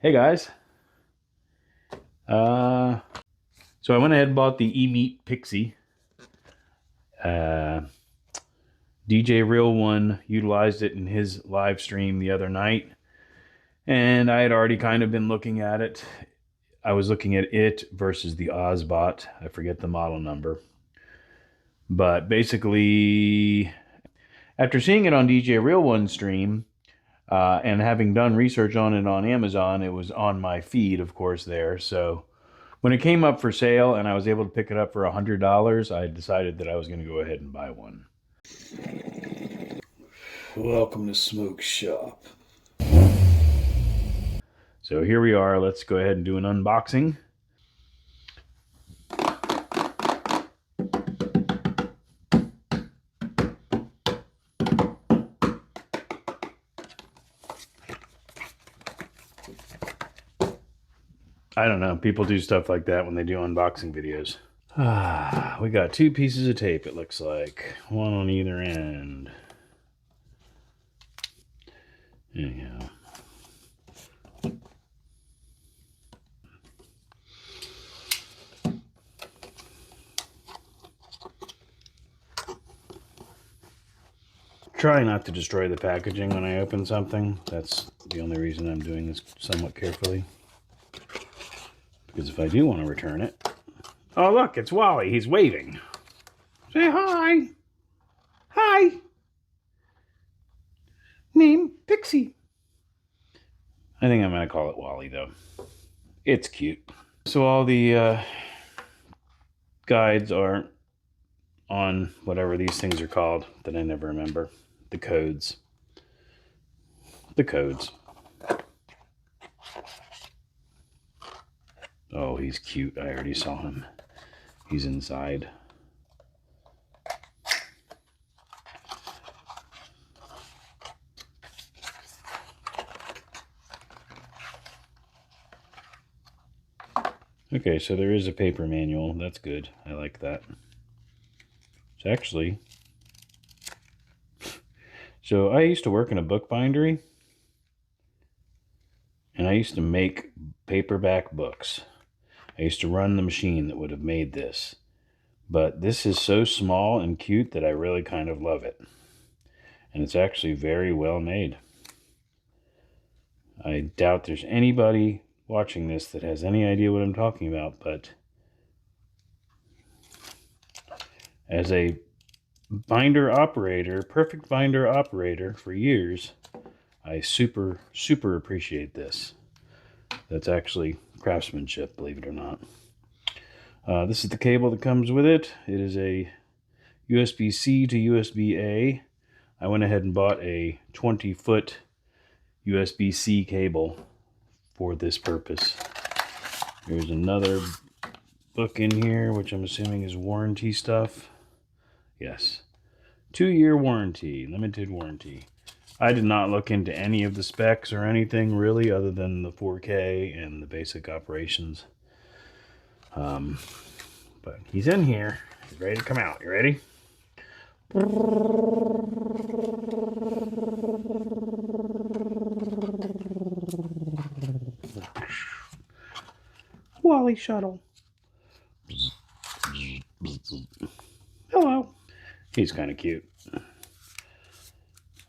Hey guys. So I went ahead and bought the Emeet Pixy. DJ Real One utilized it in his live stream the other night, and I had already kind of been looking at it. I was looking at it versus the Ozbot. I forget the model number. But basically, after seeing it on DJ Real One's stream, and having done research on it on Amazon, it was on my feed, of course, there. So when it came up for sale and I was able to pick it up for $100, I decided that I was going to go ahead and buy one. Welcome to Smoke Shop. So here we are. Let's go ahead and do an unboxing. I don't know. People do stuff like that when they do unboxing videos. We got 2 pieces of tape, it looks like. One on either end. Anyhow. Try not to destroy the packaging when I open something. That's the only reason I'm doing this somewhat carefully. Because if I do want to return it... Oh, look, it's Wally. He's waving. Say hi. Hi. Name Pixie. I think I'm going to call it Wally, though. It's cute. So all the guides are on whatever these things are called that I never remember. The codes. The codes. Oh, he's cute. I already saw him. He's inside. Okay, so there is a paper manual. That's good. I like that. It's actually... So I used to work in a book bindery, and I used to make paperback books. I used to run the machine that would have made this. But this is so small and cute that I really kind of love it. And it's actually very well made. I doubt there's anybody watching this that has any idea what I'm talking about, but as a binder operator, perfect binder operator for years, I super appreciate this. That's actually craftsmanship, believe it or not. This is the cable that comes with it. It is a USB-C to USB-A. I went ahead and bought a 20-foot USB-C cable for this purpose. There's another book in here, which I'm assuming is warranty stuff. Yes. 2-year warranty, limited warranty. I did not look into any of the specs or anything really other than the 4K and the basic operations. But he's in here. He's ready to come out. You ready? Wally shuttle. Hello. He's kind of cute.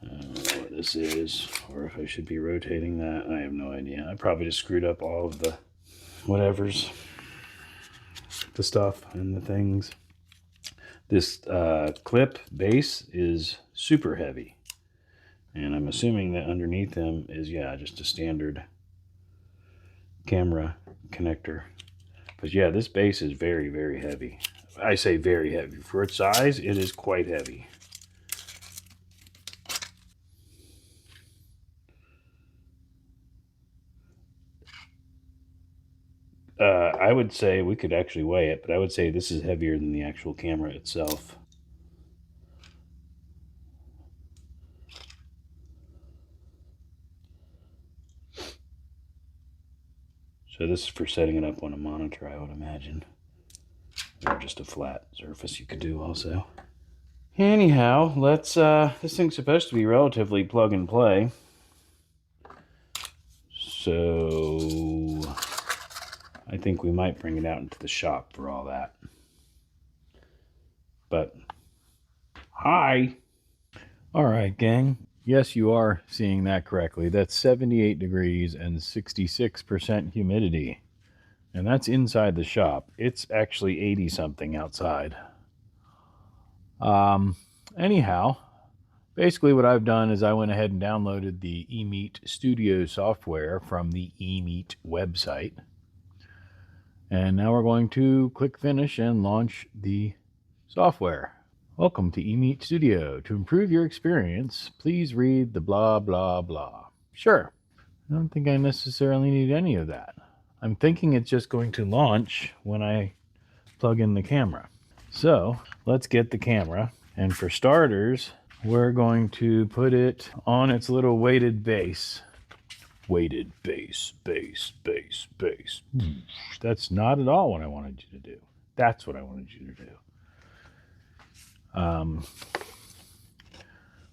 I don't know what this is, or if I should be rotating that. I have no idea. I probably just screwed up all of the whatevers. The stuff and the things. This clip base is super heavy. And I'm assuming that underneath them is, yeah, just a standard camera connector. But yeah, this base is very heavy. I say very heavy. For its size, it is quite heavy. I would say, we could actually weigh it, but I would say this is heavier than the actual camera itself. So this is for setting it up on a monitor, I would imagine. Or just a flat surface you could do also. Anyhow, let's, this thing's supposed to be relatively plug and play. So I think we might bring it out into the shop for all that. But hi. All right, gang. Yes, you are seeing that correctly. That's 78 degrees and 66% humidity. And that's inside the shop. It's actually 80 something outside. Anyhow, basically what I've done is I went ahead and downloaded the Emeet Studio software from the Emeet website. And now we're going to click finish and launch the software. Welcome to Emeet Studio. To improve your experience, please read the blah, blah, blah. Sure. I don't think I necessarily need any of that. I'm thinking it's just going to launch when I plug in the camera. So let's get the camera. And for starters, we're going to put it on its little weighted base. Weighted base, base, base, base. That's not at all what I wanted you to do. That's what I wanted you to do.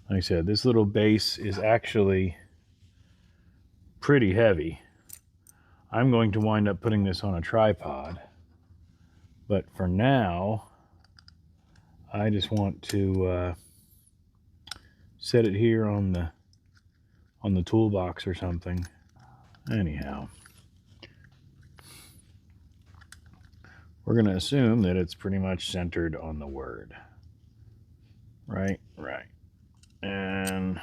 Like I said, this little base is actually pretty heavy. I'm going to wind up putting this on a tripod. But for now, I just want to set it here on the toolbox or something. Anyhow, we're going to assume that it's pretty much centered on the word. Right. And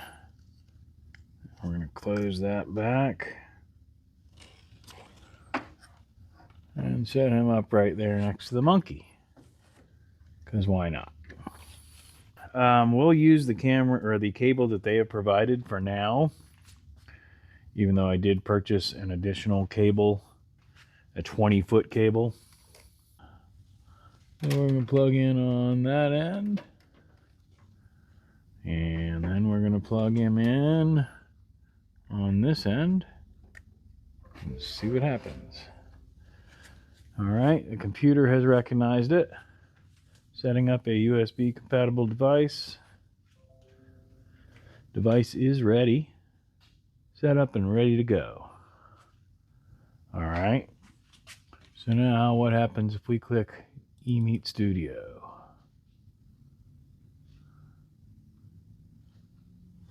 we're going to close that back and set him up right there next to the monkey. Because why not? We'll use the camera or the cable that they have provided for now, even though I did purchase an additional cable, a 20-foot cable. So we're going to plug in on that end. And then we're going to plug him in on this end. Let's see what happens. All right, the computer has recognized it. Setting up a USB compatible device. Device is ready. Set up and ready to go. All right. So now what happens if we click Emeet Studio?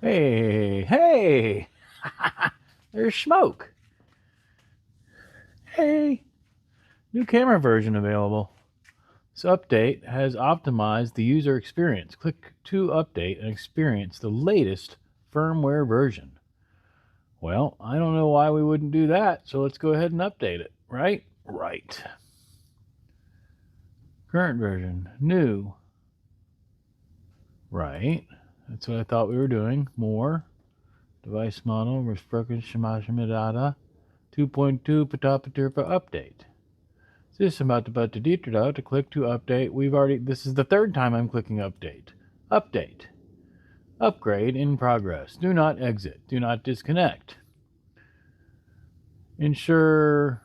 Hey! There's smoke. Hey! New camera version available. This update has optimized the user experience. Click to update and experience the latest firmware version. Well, I don't know why we wouldn't do that, so let's go ahead and update it, right? Right. Current version, new. Right. That's what I thought we were doing. More. Device model, data. 2.2 Patapaturpa update. System to click to update. This is the third time I'm clicking update. Update. Upgrade in progress. Do not exit. Do not disconnect. Ensure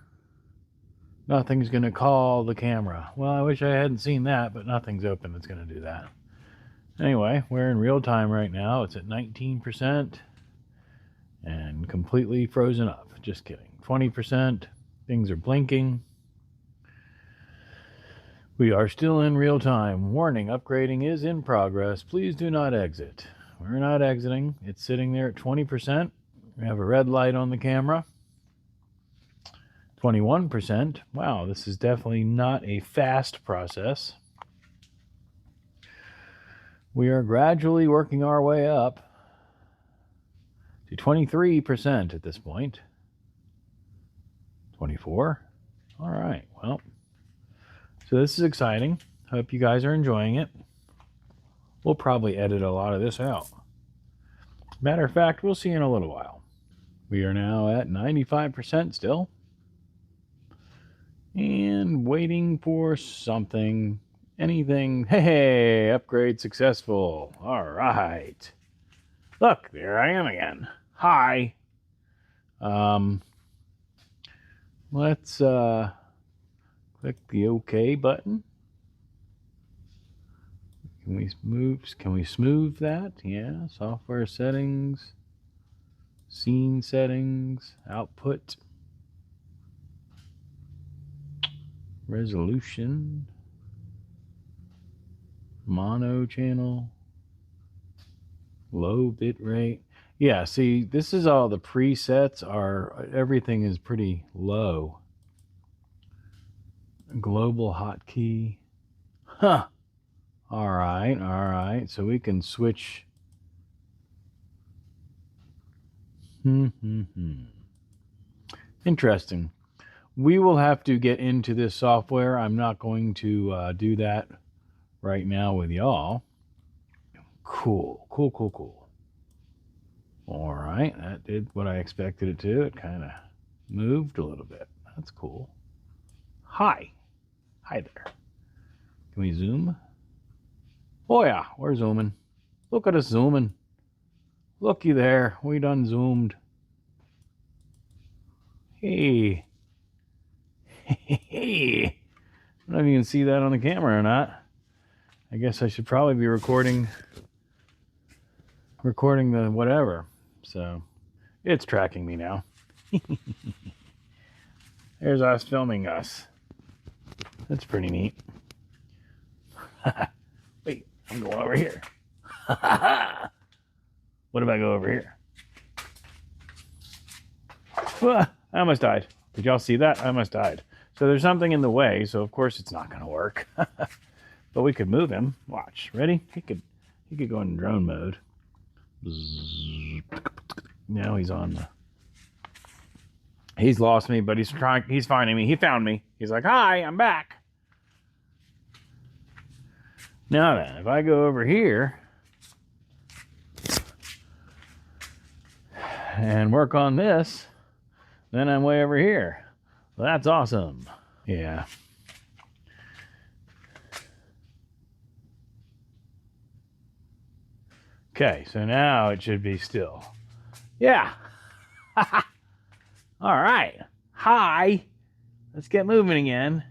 nothing's going to call the camera. Well, I wish I hadn't seen that, but nothing's open that's going to do that. Anyway, we're in real time right now. It's at 19% and completely frozen up. Just kidding. 20%. Things are blinking. We are still in real time. Warning, upgrading is in progress. Please do not exit. We're not exiting. It's sitting there at 20%. We have a red light on the camera. 21%. Wow, this is definitely not a fast process. We are gradually working our way up to 23% at this point. 24. All right, well, so this is exciting. Hope you guys are enjoying it. We'll probably edit a lot of this out. Matter of fact, we'll see in a little while. We are now at 95% still. And waiting for something. Anything. Hey, upgrade successful. All right. Look, there I am again. Hi. Let's click the OK button. Can we smooth that? Yeah, software settings. Scene settings, output, resolution, mono channel, low bit rate. Yeah, see, this is all the presets everything is pretty low. Global hotkey. Huh. All right. So we can switch. Interesting. We will have to get into this software. I'm not going to do that right now with y'all. Cool. All right, that did what I expected it to. It kind of moved a little bit. That's cool. Hi there. Can we zoom? Oh yeah, we're zooming. Look at us zooming. Looky there, we done zoomed. Hey. I don't know if you can see that on the camera or not. I guess I should probably be recording the whatever. So it's tracking me now. There's us filming us. That's pretty neat. Wait, I'm going over here. What if I go over here? I almost died. Did y'all see that? I almost died. So there's something in the way, so of course it's not going to work. But we could move him. Watch. Ready? He could go in drone mode. Now he's on. He's lost me, but he's finding me. He found me. He's like, "Hi, I'm back." Now then, if I go over here and work on this, then I'm way over here. Well, that's awesome. Yeah. Okay, so now it should be still. Yeah. All right. Hi. Let's get moving again.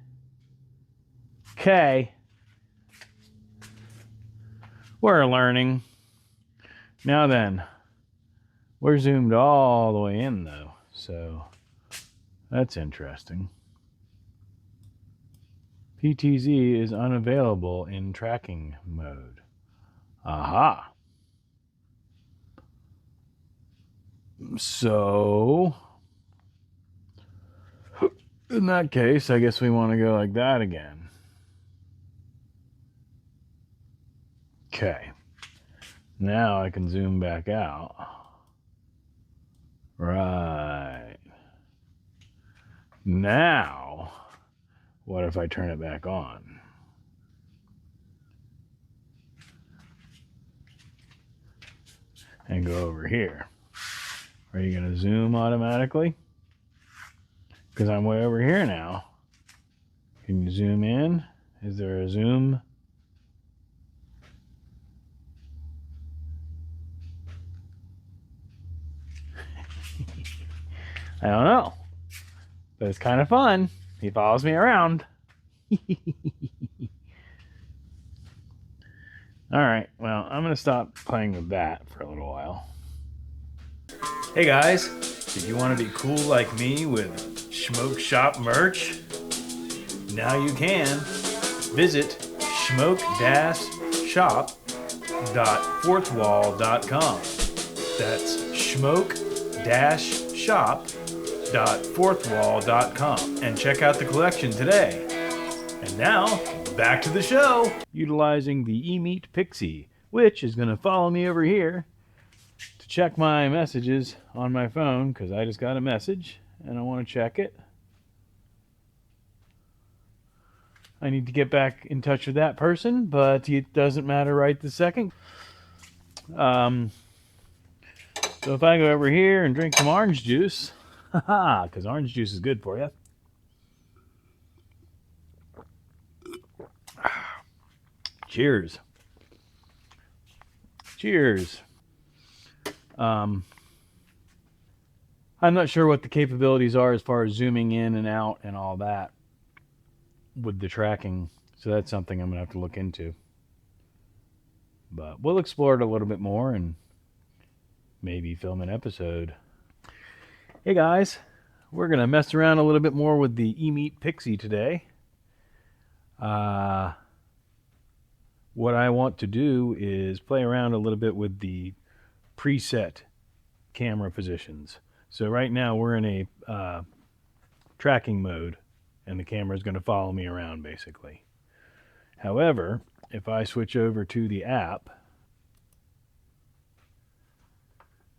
Okay. We're learning. Now then, we're zoomed all the way in though, so that's interesting. PTZ is unavailable in tracking mode. Aha. So, in that case, I guess we want to go like that again. Okay. Now I can zoom back out. Right. Now, what if I turn it back on? And go over here. Are you going to zoom automatically? Because I'm way over here now. Can you zoom in? Is there a zoom? I don't know. But it's kind of fun. He follows me around. All right. Well, I'm going to stop playing with that for a little while. Hey guys, did you want to be cool like me with Smoke Shop merch? Now you can. Visit smoke-shop.fourthwall.com. That's smoke-shop.fourthwall.com and check out the collection today. And now, back to the show. Utilizing the Emeet Pixy, which is going to follow me over here to check my messages on my phone, because I just got a message and I want to check it. I need to get back in touch with that person, but it doesn't matter right this second. So if I go over here and drink some orange juice, because orange juice is good for you. Cheers. Cheers. I'm not sure what the capabilities are as far as zooming in and out and all that with the tracking, so that's something I'm gonna have to look into. But we'll explore it a little bit more and maybe film an episode Hey guys, we're going to mess around a little bit more with the Emeet Pixy today. What I want to do is play around a little bit with the preset camera positions. So right now we're in a tracking mode and the camera is going to follow me around basically. However, if I switch over to the app,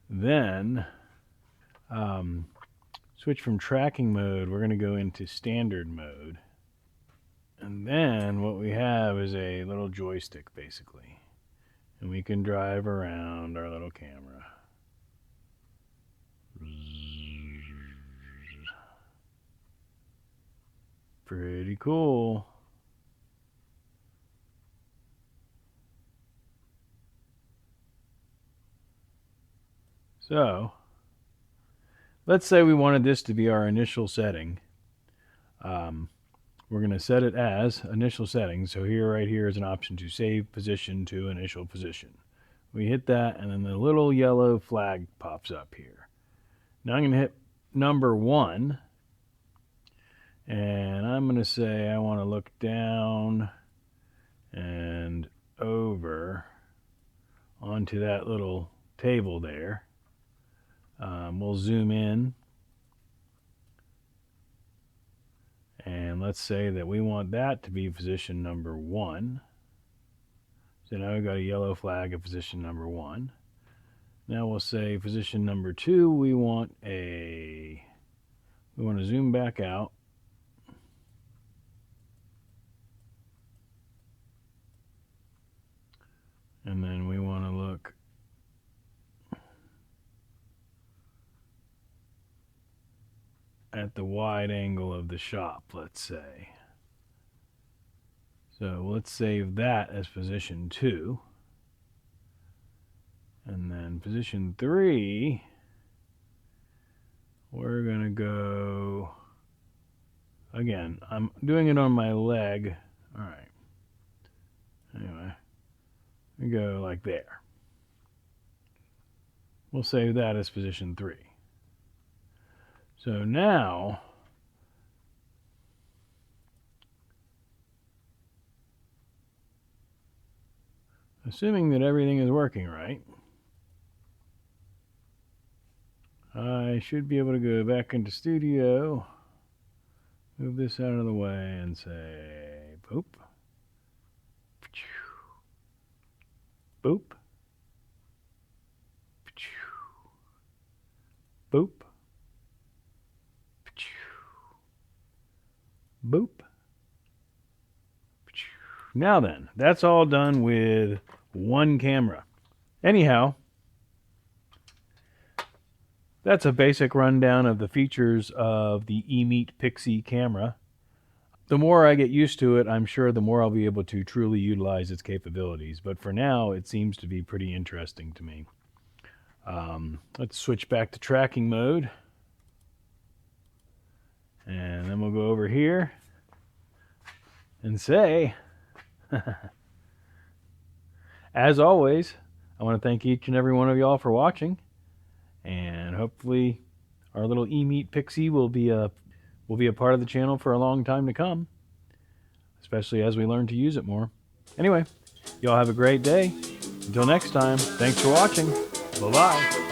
then switch from tracking mode, we're going to go into standard mode. And then what we have is a little joystick basically. And we can drive around our little camera. Pretty cool. So, let's say we wanted this to be our initial setting. We're going to set it as initial settings. So here, right here is an option to save position to initial position. We hit that and then the little yellow flag pops up here. Now I'm going to hit number 1 and I'm going to say I want to look down and over onto that little table there. We'll zoom in. And let's say that we want that to be position number 1. So now we've got a yellow flag at position number 1. Now we'll say position number 2, we want to zoom back out. And then we want to look at the wide angle of the shop, let's say. So let's save that as position 2. And then position 3, we're going to go, again, I'm doing it on my leg. All right. Anyway, we go like there. We'll save that as position 3. So now, assuming that everything is working right, I should be able to go back into studio, move this out of the way and say, boop, boop, boop, boop. Now then, that's all done with one camera. Anyhow, that's a basic rundown of the features of the Emeet Pixy camera. The more I get used to it, I'm sure the more I'll be able to truly utilize its capabilities. But for now, it seems to be pretty interesting to me. Let's switch back to tracking mode. And then we'll go over here and say, as always, I want to thank each and every one of y'all for watching. And hopefully our little Emeet Pixy will be a part of the channel for a long time to come, especially as we learn to use it more. Anyway, y'all have a great day. Until next time, thanks for watching. Bye-bye.